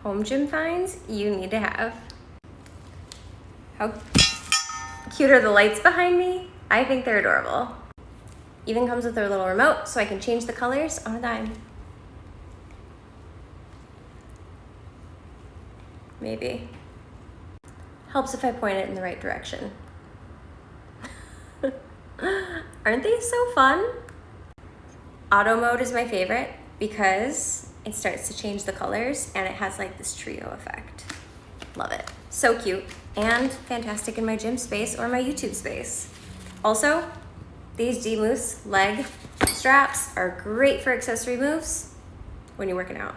home gym finds you need to have. How cute are the lights behind me? I think they're adorable. Even comes with their little remote so I can change the colors on a dime. Maybe. Helps if I point it in the right direction. Aren't they so fun? Auto mode is my favorite because it starts to change the colors and it has like this trio effect. Love it. So cute and fantastic in my gym space or my YouTube space. Also, these DMoose leg straps are great for accessory moves when you're working out.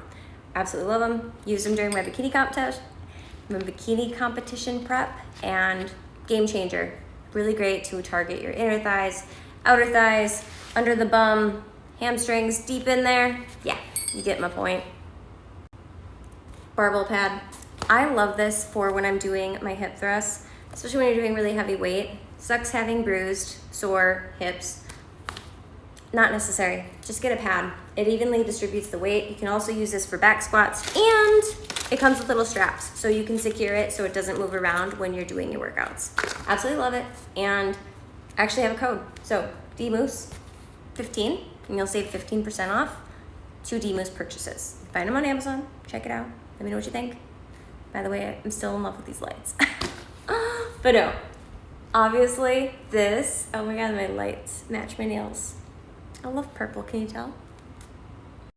Absolutely love them. Used them during my bikini competition prep, and game changer. Really great to target your inner thighs, outer thighs, under the bum, hamstrings, deep in there. Yeah, you get my point. Barbell pad. I love this for when I'm doing my hip thrusts, especially when you're doing really heavy weight. Sucks having bruised, sore hips. Not necessary. Just get a pad. It evenly distributes the weight. You can also use this for back squats, and it comes with little straps so you can secure it so it doesn't move around when you're doing your workouts. Absolutely love it. And I actually have a code. So DMoose 15, and you'll save 15% off 2 DMoose purchases. Find them on Amazon. Check it out. Let me know what you think. By the way, I'm still in love with these lights. But no, obviously this, oh my God, my lights match my nails. I love purple, can you tell?